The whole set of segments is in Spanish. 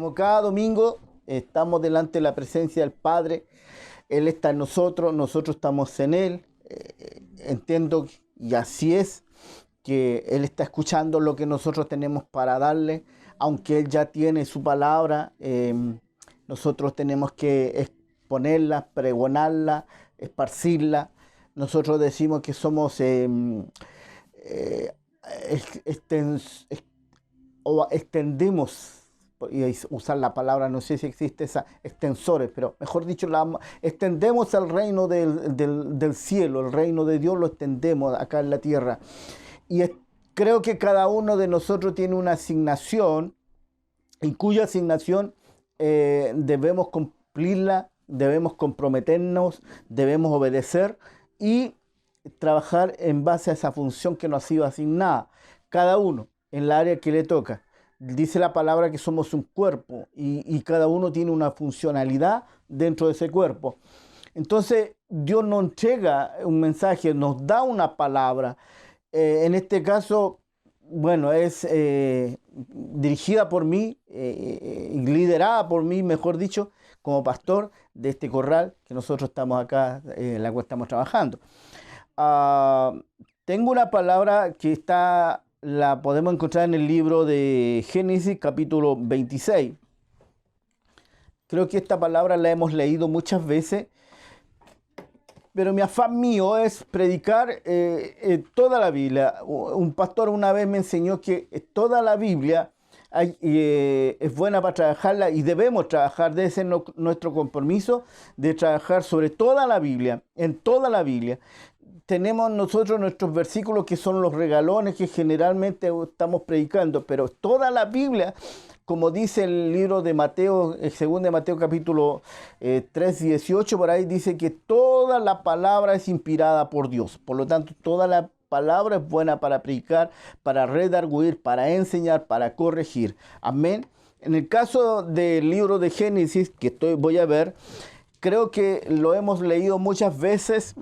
como cada domingo, estamos delante de la presencia del Padre. Él está en nosotros, nosotros estamos en Él. Entiendo, y así es, que Él está escuchando lo que nosotros tenemos para darle, aunque Él ya tiene su palabra. Nosotros tenemos que exponerla, pregonarla, esparcirla. Nosotros decimos que somos extendemos, y usar la palabra, no sé si existe esa, extensores, pero mejor dicho, extendemos el reino del cielo, el reino de Dios lo extendemos acá en la tierra. Y creo que cada uno de nosotros tiene una asignación, y cuya asignación debemos cumplirla, debemos comprometernos, debemos obedecer y trabajar en base a esa función que nos ha sido asignada, cada uno en la área que le toca. Dice la palabra que somos un cuerpo y cada uno tiene una funcionalidad dentro de ese cuerpo. Entonces Dios nos entrega un mensaje, nos da una palabra. En este caso, bueno, es dirigida por mí, liderada por mí, mejor dicho, como pastor de este corral que nosotros estamos acá, en la cual estamos trabajando. Tengo una palabra que la podemos encontrar en el libro de Génesis, capítulo 26. Creo que esta palabra la hemos leído muchas veces, pero mi afán mío es predicar toda la Biblia. Un pastor una vez me enseñó que toda la Biblia es buena para trabajarla y debemos trabajar, debe ser nuestro compromiso de trabajar sobre toda la Biblia, en toda la Biblia. Tenemos nosotros nuestros versículos que son los regalones que generalmente estamos predicando, pero toda la Biblia, como dice el libro de Mateo, el segundo de Mateo capítulo 3, 18, por ahí dice que toda la palabra es inspirada por Dios. Por lo tanto, toda la palabra es buena para predicar, para redarguir, para enseñar, para corregir. Amén. En el caso del libro de Génesis, que voy a ver, creo que lo hemos leído muchas veces,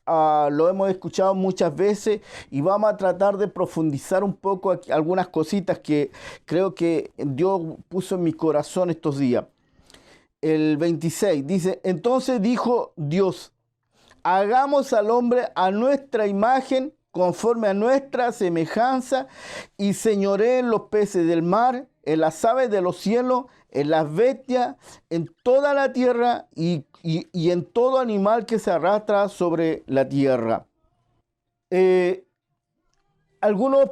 lo hemos escuchado muchas veces y vamos a tratar de profundizar un poco aquí, algunas cositas que creo que Dios puso en mi corazón estos días. El 26 dice: entonces dijo Dios, hagamos al hombre a nuestra imagen, conforme a nuestra semejanza, y señoree en los peces del mar, en las aves de los cielos, en las bestias, en toda la tierra y en todo animal que se arrastra sobre la tierra. Algunos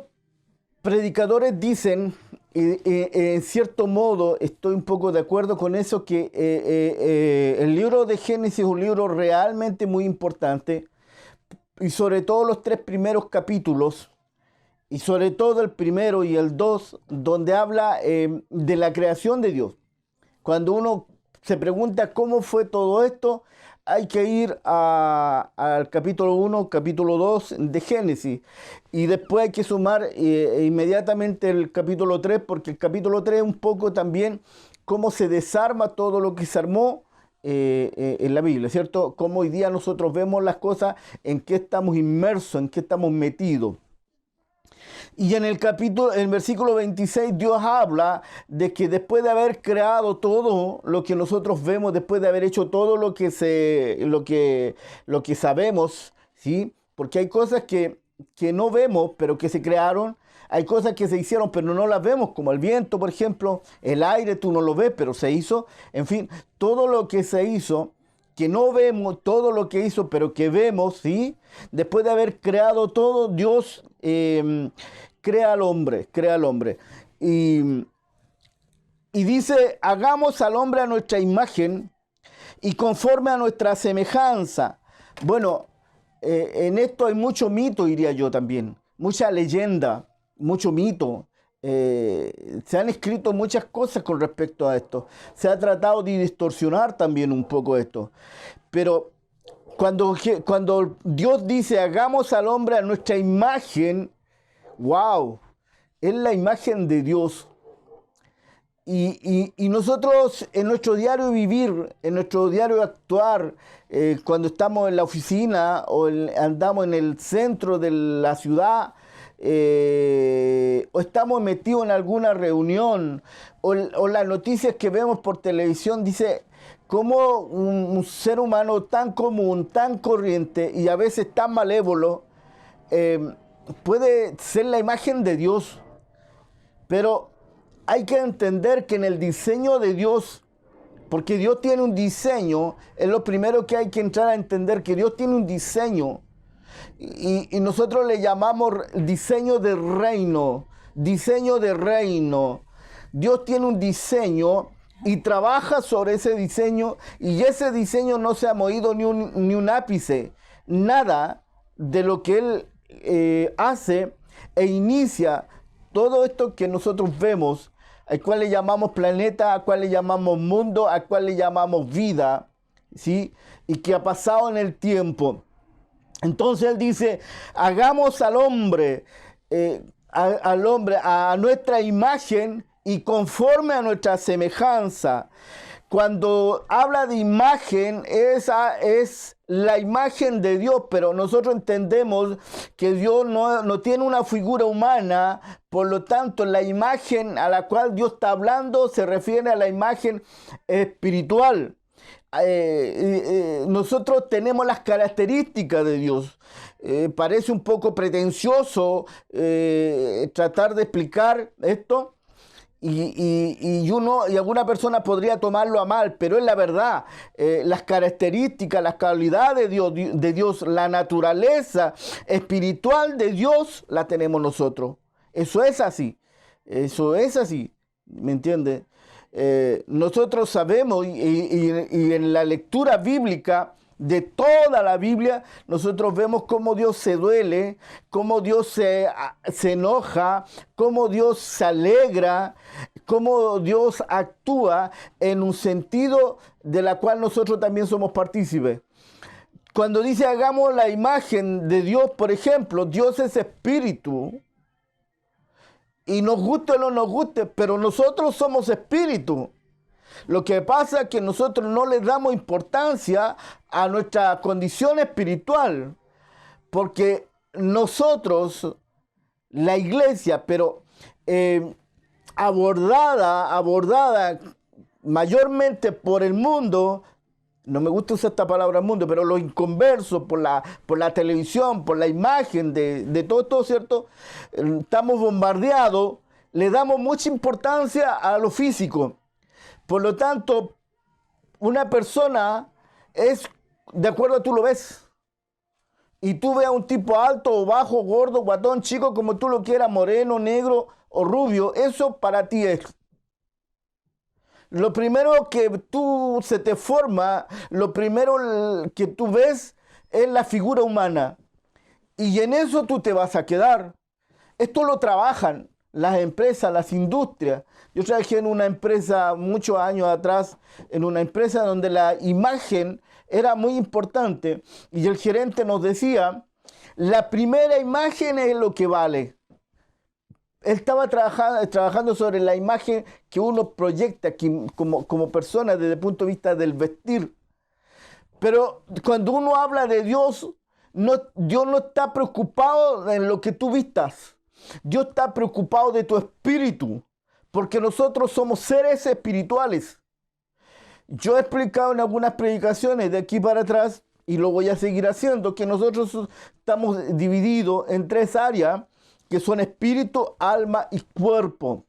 predicadores dicen, en cierto modo estoy un poco de acuerdo con eso, que el libro de Génesis es un libro realmente muy importante, y sobre todo los 3 primeros capítulos, y sobre todo el primero y el 2, donde habla de la creación de Dios. Cuando uno se pregunta cómo fue todo esto, hay que ir al capítulo 1, capítulo 2 de Génesis. Y después hay que sumar inmediatamente el capítulo 3, porque el capítulo 3 es un poco también cómo se desarma todo lo que se armó en la Biblia, ¿cierto? Cómo hoy día nosotros vemos las cosas, en qué estamos inmersos, en qué estamos metidos. Y en el versículo 26, Dios habla de que después de haber creado todo lo que nosotros vemos, después de haber hecho todo lo que sabemos, ¿sí? Porque hay cosas que no vemos, pero que se crearon. Hay cosas que se hicieron, pero no las vemos, como el viento, por ejemplo. El aire, tú no lo ves, pero se hizo. En fin, todo lo que se hizo, que no vemos, todo lo que hizo, pero que vemos, ¿sí? Después de haber creado todo, Dios crea al hombre. Y dice, hagamos al hombre a nuestra imagen y conforme a nuestra semejanza. Bueno, en esto hay mucho mito, diría yo también. Mucha leyenda, mucho mito. Se han escrito muchas cosas con respecto a esto. Se ha tratado de distorsionar también un poco esto. Pero cuando Dios dice, hagamos al hombre a nuestra imagen, wow, es la imagen de Dios. Y nosotros en nuestro diario vivir, en nuestro diario actuar, cuando estamos en la oficina o andamos en el centro de la ciudad, o estamos metidos en alguna reunión, o las noticias que vemos por televisión, dice cómo un ser humano tan común, tan corriente y a veces tan malévolo puede ser la imagen de Dios. Pero hay que entender que en el diseño de Dios, porque Dios tiene un diseño, es lo primero que hay que entrar a entender, que Dios tiene un diseño. Y nosotros le llamamos diseño de reino, diseño de reino. Dios tiene un diseño y trabaja sobre ese diseño, y ese diseño no se ha movido ni un ápice, nada de lo que Él hace e inicia todo esto que nosotros vemos, al cual le llamamos planeta, al cual le llamamos mundo, al cual le llamamos vida, ¿sí? Y que ha pasado en el tiempo. Entonces Él dice, hagamos al hombre, a nuestra imagen y conforme a nuestra semejanza. Cuando habla de imagen, esa es la imagen de Dios, pero nosotros entendemos que Dios no tiene una figura humana, por lo tanto la imagen a la cual Dios está hablando se refiere a la imagen espiritual. Nosotros tenemos las características de Dios. Parece un poco pretencioso tratar de explicar esto, y alguna persona podría tomarlo a mal, pero es la verdad. Las características, las cualidades de Dios, la naturaleza espiritual de Dios la tenemos nosotros. Eso es así. Eso es así. ¿Me entiendes? Nosotros sabemos y en la lectura bíblica de toda la Biblia, nosotros vemos cómo Dios se duele, cómo Dios se enoja, cómo Dios se alegra, cómo Dios actúa en un sentido de la cual nosotros también somos partícipes. Cuando dice hagamos la imagen de Dios, por ejemplo, Dios es espíritu, y nos guste o no nos guste, pero nosotros somos espíritu. Lo que pasa es que nosotros no le damos importancia a nuestra condición espiritual, porque nosotros, la iglesia, pero abordada mayormente por el mundo, no me gusta usar esta palabra mundo, pero los inconversos por la televisión, por la imagen de todo esto, ¿cierto? Estamos bombardeados, le damos mucha importancia a lo físico. Por lo tanto, una persona es de acuerdo a tú lo ves. Y tú ves a un tipo alto o bajo, gordo, guatón, chico, como tú lo quieras, moreno, negro o rubio, eso para ti es. Lo primero que se te forma, lo primero que tú ves es la figura humana. Y en eso tú te vas a quedar. Esto lo trabajan las empresas, las industrias. Yo trabajé en una empresa muchos años atrás, en una empresa donde la imagen era muy importante. Y el gerente nos decía, la primera imagen es lo que vale. Él estaba trabajando sobre la imagen que uno proyecta como persona desde el punto de vista del vestir. Pero cuando uno habla de Dios, Dios no está preocupado en lo que tú vistas. Dios está preocupado de tu espíritu, porque nosotros somos seres espirituales. Yo he explicado en algunas predicaciones de aquí para atrás, y lo voy a seguir haciendo, que nosotros estamos divididos en 3 áreas, que son espíritu, alma y cuerpo.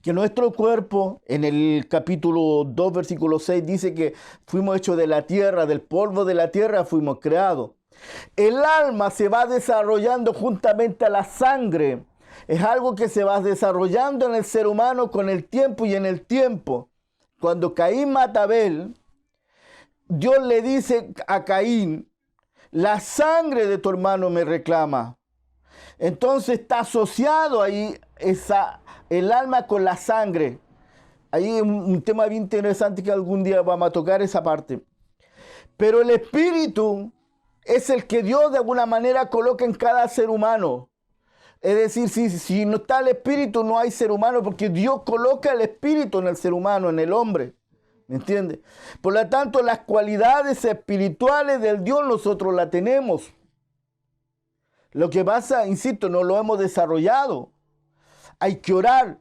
Que nuestro cuerpo, en el capítulo 2, versículo 6, dice que fuimos hechos de la tierra, del polvo de la tierra fuimos creados. El alma se va desarrollando juntamente a la sangre. Es algo que se va desarrollando en el ser humano con el tiempo y en el tiempo. Cuando Caín mata a Abel, Dios le dice a Caín, la sangre de tu hermano me reclama. Entonces está asociado ahí el alma con la sangre. Ahí es un tema bien interesante que algún día vamos a tocar esa parte. Pero el espíritu es el que Dios de alguna manera coloca en cada ser humano. Es decir, si no está el espíritu, no hay ser humano, porque Dios coloca el espíritu en el ser humano, en el hombre. ¿Me entiendes? Por lo tanto, las cualidades espirituales del Dios nosotros las tenemos. Lo que pasa, insisto, no lo hemos desarrollado. Hay que orar,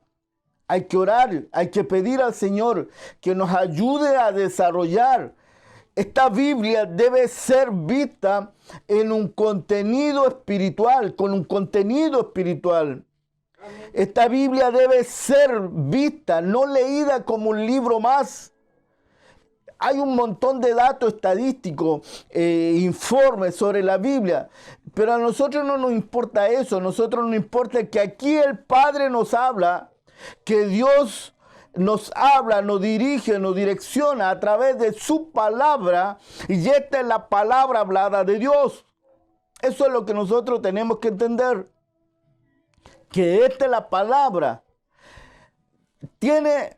hay que orar, hay que pedir al Señor que nos ayude a desarrollar. Esta Biblia debe ser vista en un contenido espiritual, con un contenido espiritual. Esta Biblia debe ser vista, no leída como un libro más. Hay un montón de datos estadísticos, informes sobre la Biblia, pero a nosotros no nos importa eso. A nosotros nos importa que aquí el Padre nos habla, que Dios nos habla, nos dirige, nos direcciona a través de su palabra, y esta es la palabra hablada de Dios. Eso es lo que nosotros tenemos que entender, que esta es la palabra. Tiene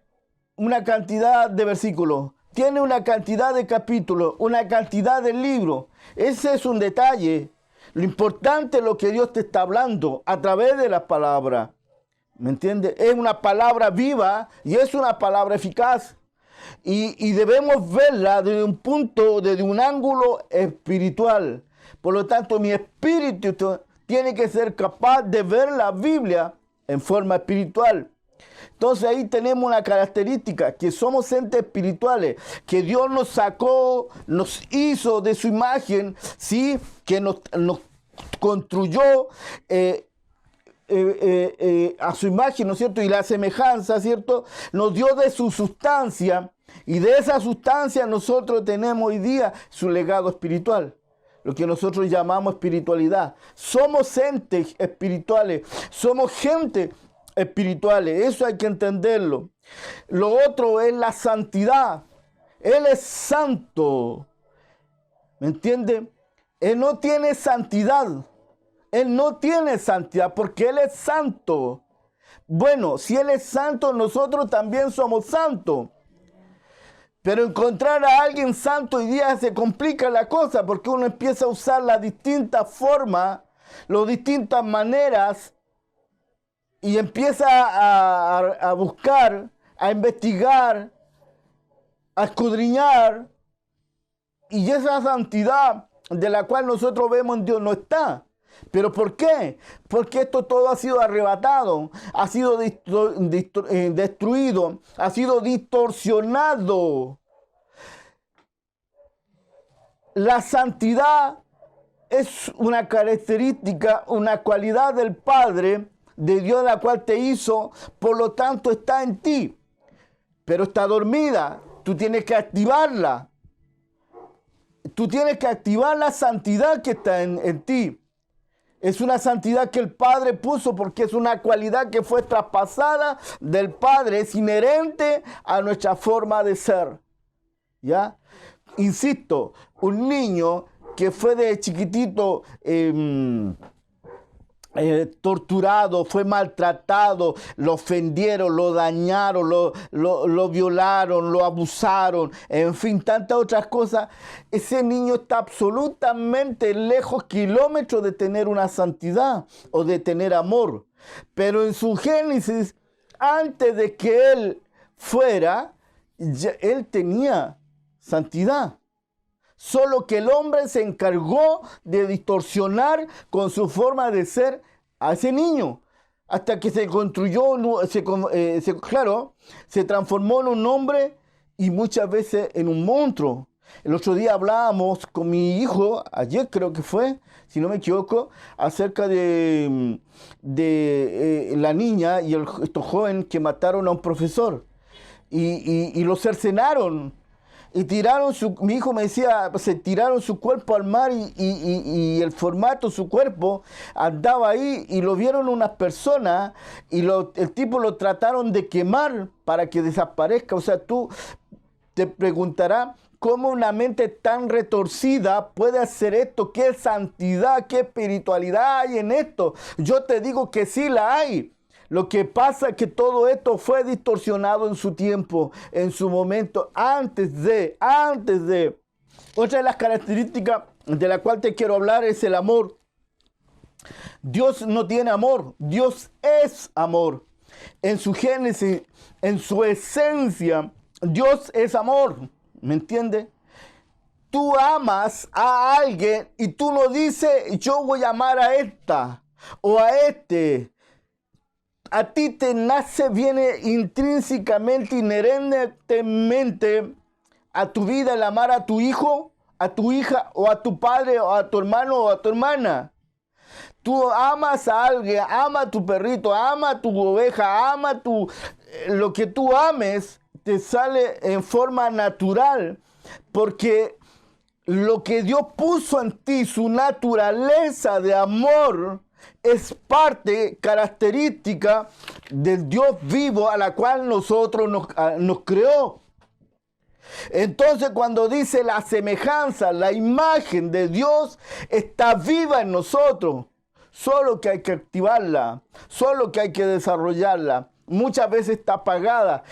una cantidad de versículos, tiene una cantidad de capítulos, una cantidad de libros. Ese es un detalle. Lo importante es lo que Dios te está hablando a través de las palabras. ¿Me entiendes? Es una palabra viva y es una palabra eficaz. Y debemos verla desde un punto, desde un ángulo espiritual. Por lo tanto, mi espíritu tiene que ser capaz de ver la Biblia en forma espiritual. Entonces ahí tenemos una característica, que somos entes espirituales, que Dios nos sacó, nos hizo de su imagen, ¿sí? Que nos construyó a su imagen, ¿no es cierto? Y la semejanza, ¿cierto? Nos dio de su sustancia, y de esa sustancia nosotros tenemos hoy día su legado espiritual, lo que nosotros llamamos espiritualidad. Somos entes espirituales, somos gente espirituales, eso hay que entenderlo. Lo otro es la santidad. Él es santo, ¿me entiende? Él no tiene santidad. Él no tiene santidad porque Él es santo. Bueno, si Él es santo, nosotros también somos santos. Pero encontrar a alguien santo hoy día se complica la cosa, porque uno empieza a usar las distintas formas, las distintas maneras, y empieza a buscar, a investigar, a escudriñar, y esa santidad de la cual nosotros vemos en Dios no está. ¿Pero por qué? Porque esto todo ha sido arrebatado, ha sido destruido, ha sido distorsionado. La santidad es una característica, una cualidad del Padre, de Dios, la cual te hizo, por lo tanto está en ti, pero está dormida. Tú tienes que activarla. Tú tienes que activar la santidad que está en ti. Es una santidad que el Padre puso porque es una cualidad que fue traspasada del Padre, es inherente a nuestra forma de ser. ¿Ya? Insisto, un niño que fue de chiquitito torturado, fue maltratado, lo ofendieron, lo dañaron, lo violaron, lo abusaron, en fin, tantas otras cosas. Ese niño está absolutamente lejos, kilómetros de tener una santidad o de tener amor. Pero en su génesis, antes de que él fuera, él tenía santidad. Solo que el hombre se encargó de distorsionar con su forma de ser a ese niño, hasta que se construyó, se transformó en un hombre y muchas veces en un monstruo. El otro día hablábamos con mi hijo, ayer creo que fue, si no me equivoco, acerca de la niña y estos jóvenes que mataron a un profesor y lo cercenaron. Y mi hijo me decía, se tiraron su cuerpo al mar y el formato, su cuerpo, andaba ahí y lo vieron unas personas y el tipo lo trataron de quemar para que desaparezca. O sea, tú te preguntarás cómo una mente tan retorcida puede hacer esto, qué santidad, qué espiritualidad hay en esto. Yo te digo que sí la hay. Lo que pasa es que todo esto fue distorsionado en su tiempo, en su momento, antes de. Otra de las características de la cual te quiero hablar es el amor. Dios no tiene amor, Dios es amor. En su génesis, en su esencia, Dios es amor, ¿me entiendes? tú amas a alguien y tú no dices, yo voy a amar a esta o a este. A ti te nace, viene intrínsecamente, inherentemente a tu vida el amar a tu hijo, a tu hija, o a tu padre, o a tu hermano, o a tu hermana. Tú amas a alguien, ama a tu perrito, ama a tu oveja, ama lo que tú ames, te sale en forma natural, porque lo que Dios puso en ti, su naturaleza de amor, es parte característica del Dios vivo a la cual nosotros nos creó. Entonces, cuando dice la semejanza, la imagen de Dios está viva en nosotros, solo que hay que activarla, solo que hay que desarrollarla. Muchas veces está apagada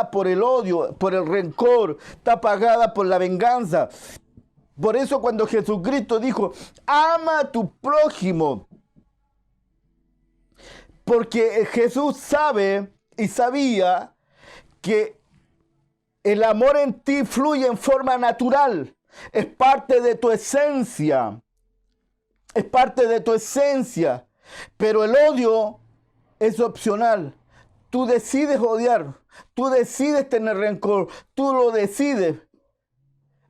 por el odio, por el rencor, está apagada por la venganza. Por eso cuando Jesucristo dijo, ama a tu prójimo, porque Jesús sabe y sabía que el amor en ti fluye en forma natural, es parte de tu esencia, es parte de tu esencia, pero el odio es opcional. Tú decides odiar, tú decides tener rencor, tú lo decides.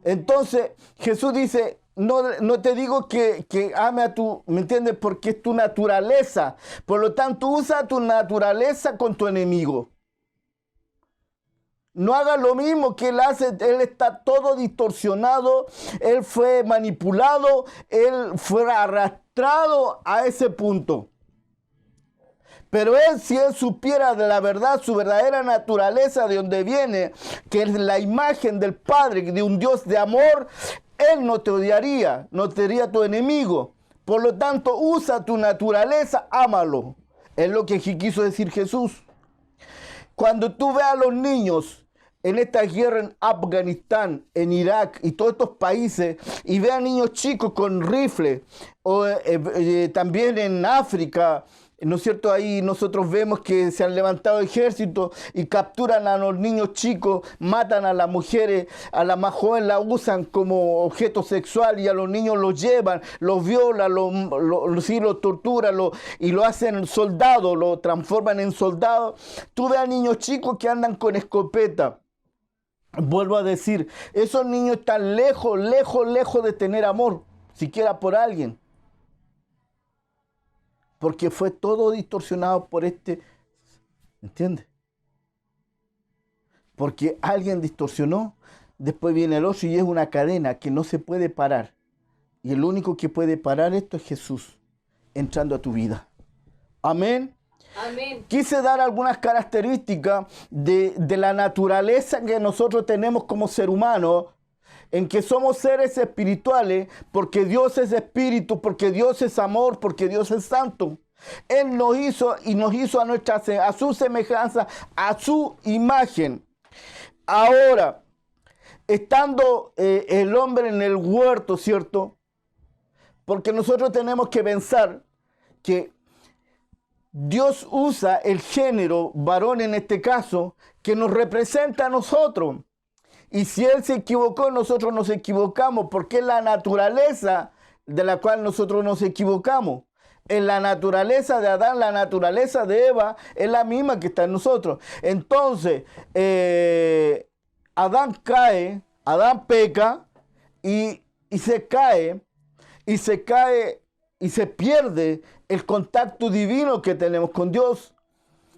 Entonces Jesús dice, no te digo que ame a tu, ¿me entiendes? Porque es tu naturaleza. Por lo tanto, usa tu naturaleza con tu enemigo. No hagas lo mismo que él hace. Él está todo distorsionado, él fue manipulado, él fue arrastrado a ese punto. Pero él, si él supiera de la verdad, su verdadera naturaleza, de donde viene, que es la imagen del Padre, de un Dios de amor, él no te odiaría, no sería tu enemigo. Por lo tanto, usa tu naturaleza, ámalo. Es lo que quiso decir Jesús. Cuando tú veas a los niños en esta guerra en Afganistán, en Irak y todos estos países, y vean niños chicos con rifles, o también en África, ¿no es cierto? Ahí nosotros vemos que se han levantado ejércitos y capturan a los niños chicos, matan a las mujeres, a la más joven la usan como objeto sexual y a los niños los llevan, los violan, los torturan y lo hacen soldados, lo transforman en soldados. Tú ves a niños chicos que andan con escopeta. Vuelvo a decir, esos niños están lejos de tener amor, siquiera por alguien. Porque fue todo distorsionado por ¿entiendes? Porque alguien distorsionó, después viene el otro y es una cadena que no se puede parar. Y el único que puede parar esto es Jesús, entrando a tu vida. Amén. Amén. Quise dar algunas características de la naturaleza que nosotros tenemos como ser humano, en que somos seres espirituales, porque Dios es espíritu, porque Dios es amor, porque Dios es santo. Él nos hizo y nos hizo a su semejanza, a su imagen. Ahora, estando el hombre en el huerto, ¿cierto? Porque nosotros tenemos que pensar que Dios usa el género varón en este caso, que nos representa a nosotros. Y si Él se equivocó, nosotros nos equivocamos, porque es la naturaleza de la cual nosotros nos equivocamos. En la naturaleza de Adán, la naturaleza de Eva, es la misma que está en nosotros. Entonces, Adán cae, Adán peca y se cae, y se pierde el contacto divino que tenemos con Dios.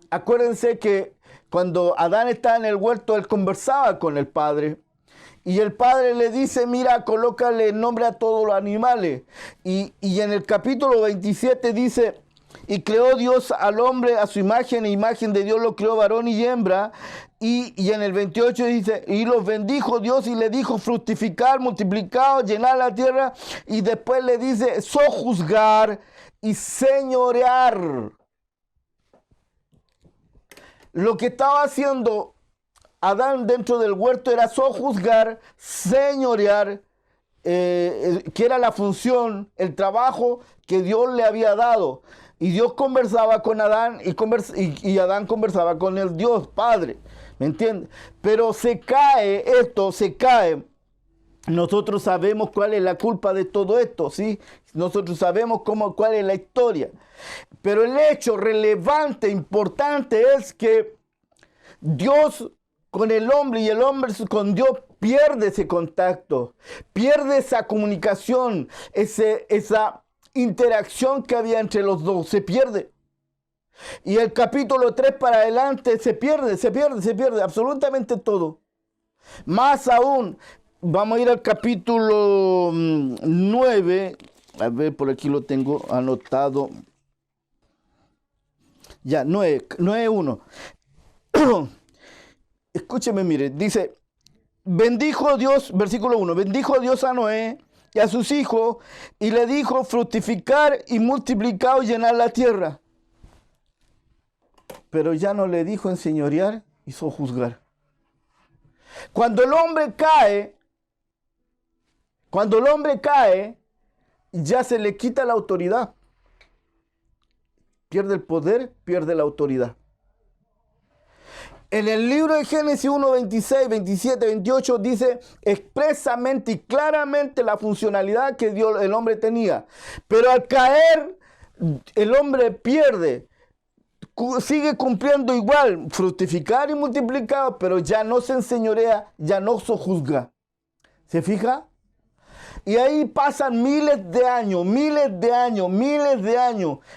Acuérdense que cuando Adán estaba en el huerto, él conversaba con el Padre. Y el Padre le dice, mira, colócale el nombre a todos los animales. Y en el capítulo 27 dice, y creó Dios al hombre a su imagen, e imagen de Dios lo creó varón y hembra. Y en el 28 dice, y los bendijo Dios y le dijo, fructificar, multiplicar, llenar la tierra. Y después le dice, sojuzgar y señorear. Lo que estaba haciendo Adán dentro del huerto era sojuzgar, señorear, que era la función, el trabajo que Dios le había dado. Y Dios conversaba con Adán y Adán conversaba con el Dios Padre. ¿Me entiendes? Pero se cae Nosotros sabemos cuál es la culpa de todo esto, ¿sí? Nosotros sabemos cuál es la historia. Pero el hecho relevante, importante es que Dios con el hombre y el hombre con Dios pierde ese contacto, pierde esa comunicación, esa interacción que había entre los dos, se pierde. Y el capítulo 3 para adelante se pierde absolutamente todo. Más aún, vamos a ir al capítulo 9. A ver, por aquí lo tengo anotado. Ya, 9:1. Escúcheme, mire, dice, bendijo Dios, versículo 1, bendijo Dios a Noé y a sus hijos y le dijo, fructificar y multiplicar y llenar la tierra. Pero ya no le dijo enseñorear, hizo juzgar. Cuando el hombre cae, ya se le quita la autoridad. Pierde el poder, pierde la autoridad. En el libro de Génesis 1, 26, 27, 28 dice expresamente y claramente la funcionalidad que Dios, el hombre tenía. Pero al caer, el hombre pierde. Sigue cumpliendo igual, fructificar y multiplicar, pero ya no se enseñorea, ya no se juzga. ¿Se fija? Y ahí pasan miles de años.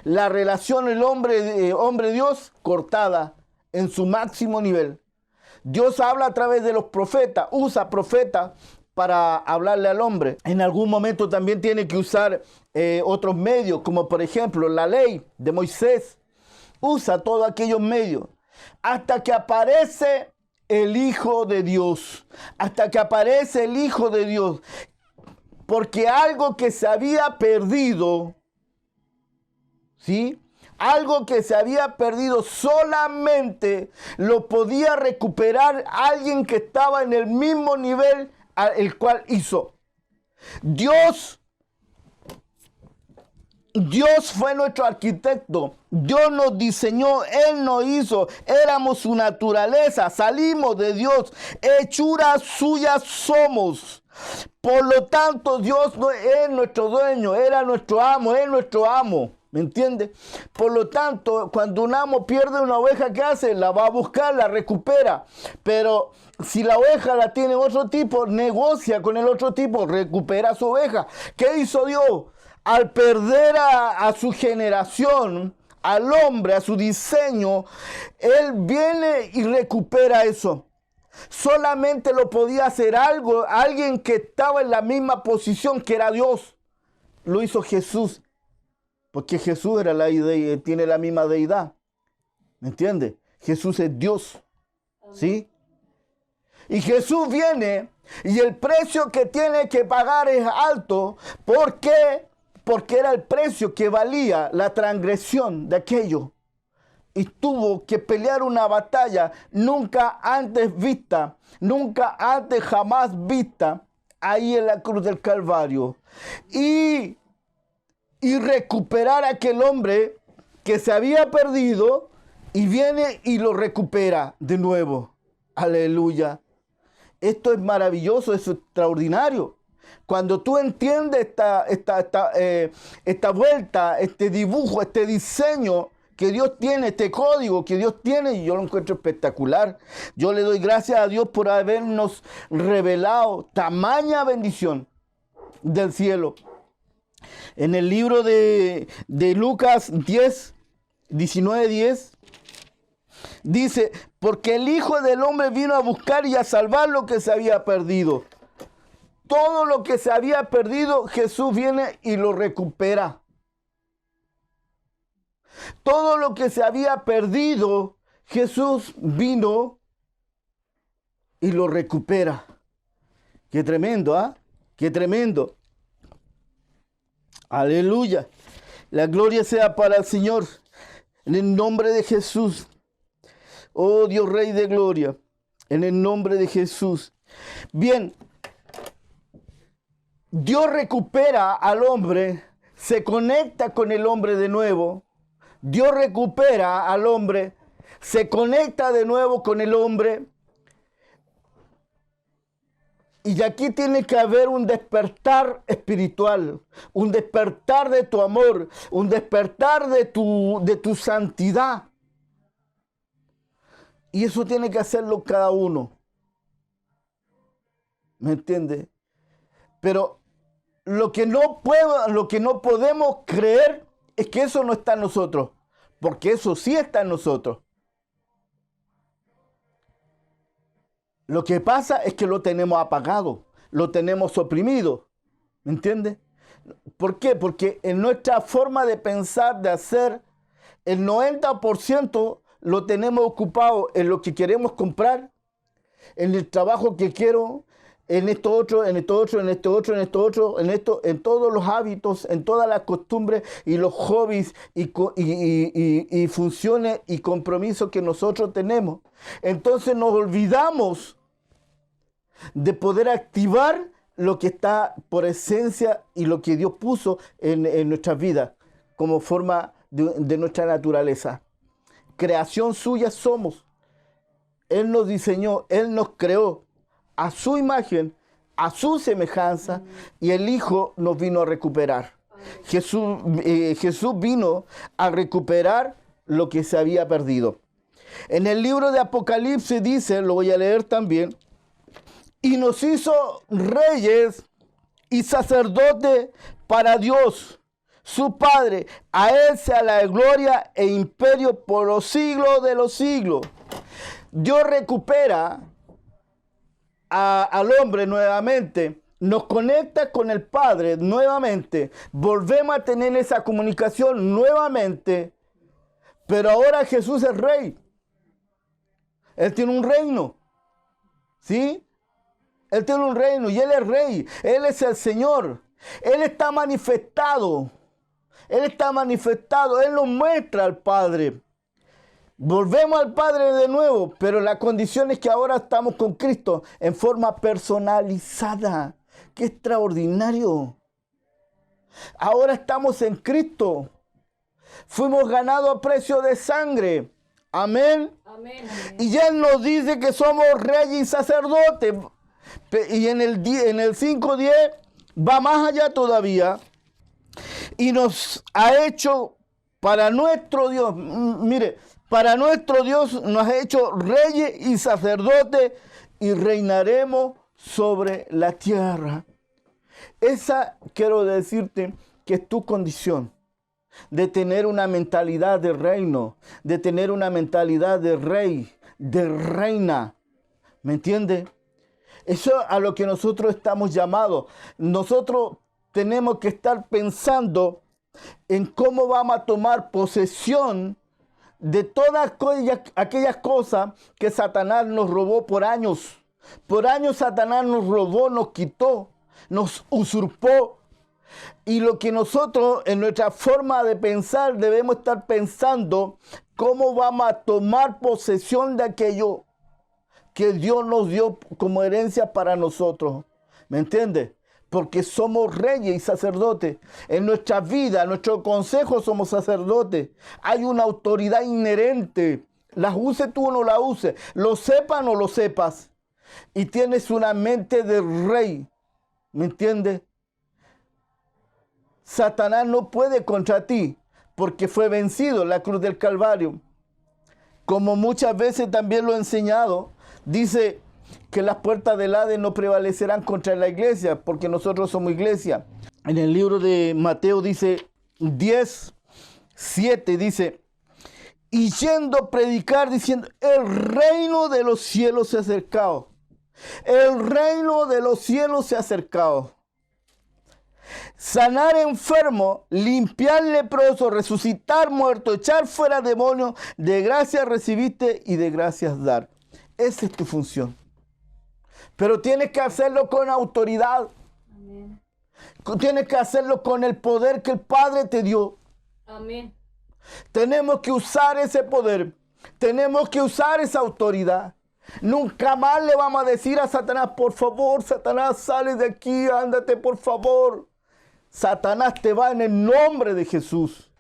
La relación el hombre-Dios cortada en su máximo nivel. Dios habla a través de los profetas, usa profetas para hablarle al hombre. En algún momento también tiene que usar otros medios, como por ejemplo la ley de Moisés. Usa todos aquellos medios hasta que aparece el Hijo de Dios. Porque algo que se había perdido, ¿sí? Algo que se había perdido solamente lo podía recuperar alguien que estaba en el mismo nivel al cual hizo. Dios fue nuestro arquitecto, Dios nos diseñó, Él nos hizo, éramos su naturaleza, salimos de Dios, hechuras suyas somos. Por lo tanto, Dios no es nuestro dueño, era nuestro amo, es nuestro amo. ¿Me entiende? Por lo tanto, cuando un amo pierde una oveja, ¿qué hace? La va a buscar, la recupera. Pero si la oveja la tiene otro tipo, negocia con el otro tipo, recupera su oveja. ¿Qué hizo Dios? Al perder a su generación, al hombre, a su diseño, Él viene y recupera eso. Solamente lo podía hacer alguien que estaba en la misma posición que era Dios. Lo hizo Jesús. Porque Jesús era tiene la misma deidad. ¿Me entiende? Jesús es Dios. ¿Sí? Y Jesús viene y el precio que tiene que pagar es alto. ¿Por qué? Porque era el precio que valía la transgresión de aquello. Y tuvo que pelear una batalla nunca antes vista, jamás vista, ahí en la cruz del Calvario. Y recuperar a aquel hombre que se había perdido y viene y lo recupera de nuevo. Aleluya. Esto es maravilloso, es extraordinario. Cuando tú entiendes esta vuelta, este dibujo, este diseño que Dios tiene, este código que Dios tiene, yo lo encuentro espectacular. Yo le doy gracias a Dios por habernos revelado tamaña bendición del cielo. En el libro de Lucas 19:10, dice, porque el Hijo del Hombre vino a buscar y a salvar lo que se había perdido. Todo lo que se había perdido, Jesús viene y lo recupera. Todo lo que se había perdido, Jesús vino y lo recupera. Qué tremendo, ¿ah? Qué tremendo. Aleluya. La gloria sea para el Señor. En el nombre de Jesús. Oh Dios Rey de gloria. En el nombre de Jesús. Bien. Dios recupera al hombre. Se conecta con el hombre de nuevo. Dios recupera al hombre. Se conecta de nuevo con el hombre. Y aquí tiene que haber un despertar espiritual, un despertar de tu amor, un despertar de tu santidad. Y eso tiene que hacerlo cada uno. ¿Me entiendes? Pero lo que no podemos creer es que eso no está en nosotros, porque eso sí está en nosotros. Lo que pasa es que lo tenemos apagado, lo tenemos oprimido. ¿Me entiendes? ¿Por qué? Porque en nuestra forma de pensar, de hacer, el 90% lo tenemos ocupado en lo que queremos comprar, en el trabajo que quiero, en esto otro, en esto otro, en esto otro, en esto otro, en todos los hábitos, en todas las costumbres y los hobbies y funciones y compromisos que nosotros tenemos. Entonces nos olvidamos de poder activar lo que está por esencia y lo que Dios puso en nuestras vidas como forma de nuestra naturaleza. Creación suya somos. Él nos diseñó, Él nos creó a su imagen, a su semejanza, y el Hijo nos vino a recuperar. Jesús vino a recuperar lo que se había perdido. En el libro de Apocalipsis dice, lo voy a leer también, y nos hizo reyes y sacerdotes para Dios, su Padre. A Él sea la gloria e imperio por los siglos de los siglos. Dios recupera al hombre nuevamente, nos conecta con el Padre nuevamente, volvemos a tener esa comunicación nuevamente, pero ahora Jesús es rey. Él tiene un reino, ¿sí? Él tiene un reino y Él es rey, Él es el Señor, Él está manifestado, Él nos muestra al Padre. Volvemos al Padre de nuevo, pero la condición es que ahora estamos con Cristo en forma personalizada. ¡Qué extraordinario! Ahora estamos en Cristo. Fuimos ganados a precio de sangre. Amén. Amén. Y ya Él nos dice que somos reyes y sacerdotes. Y en el 5:10 va más allá todavía. Y nos ha hecho para nuestro Dios. Mire, para nuestro Dios nos ha hecho reyes y sacerdotes y reinaremos sobre la tierra. Esa quiero decirte que es tu condición, de tener una mentalidad de reino, de tener una mentalidad de rey, de reina. ¿Me entiendes? Eso es a lo que nosotros estamos llamados. Nosotros tenemos que estar pensando en cómo vamos a tomar posesión de todas aquellas cosas que Satanás nos robó por años. Por años Satanás nos robó, nos quitó, nos usurpó. Y lo que nosotros en nuestra forma de pensar debemos estar pensando, cómo vamos a tomar posesión de aquello que Dios nos dio como herencia para nosotros. ¿Me entiendes? Porque somos reyes y sacerdotes. En nuestra vida, en nuestro consejo somos sacerdotes. Hay una autoridad inherente. La use tú o no la uses. Lo sepas o no lo sepas. Y tienes una mente de rey. ¿Me entiendes? Satanás no puede contra ti porque fue vencido en la cruz del Calvario. Como muchas veces también lo he enseñado, dice que las puertas del Hades no prevalecerán contra la iglesia, porque nosotros somos iglesia. En el libro de Mateo dice 10:7, dice, y yendo a predicar diciendo, el reino de los cielos se ha acercado. El reino de los cielos se ha acercado. Sanar enfermo, limpiar leproso, resucitar muerto, echar fuera demonios, de gracias recibiste y de gracias dar. Esa es tu función. Pero tienes que hacerlo con autoridad. Amén. Tienes que hacerlo con el poder que el Padre te dio. Amén. Tenemos que usar ese poder. Tenemos que usar esa autoridad. Nunca más le vamos a decir a Satanás, por favor, Satanás, sale de aquí, ándate, por favor. Satanás te va en el nombre de Jesús.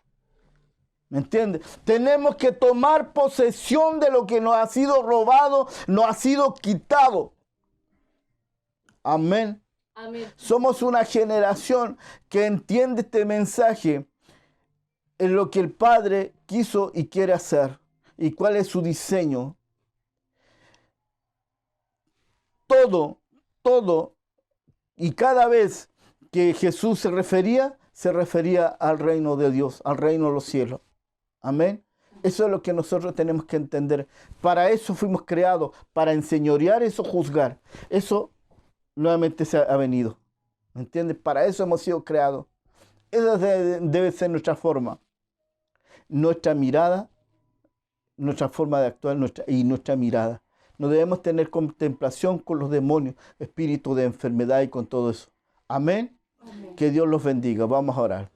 ¿Me entiendes? Tenemos que tomar posesión de lo que nos ha sido robado, nos ha sido quitado. Amén. Amén. Somos una generación que entiende este mensaje en lo que el Padre quiso y quiere hacer y cuál es su diseño. Todo y cada vez que Jesús se refería al reino de Dios, al reino de los cielos. Amén. Eso es lo que nosotros tenemos que entender. Para eso fuimos creados, para enseñorear, eso juzgar. Eso nuevamente se ha venido. ¿Me entiendes? Para eso hemos sido creados. Esa debe ser nuestra forma. Nuestra mirada, nuestra forma de actuar y nuestra mirada. No debemos tener contemplación con los demonios, espíritu de enfermedad y con todo eso. Amén. Amén. Que Dios los bendiga. Vamos a orar.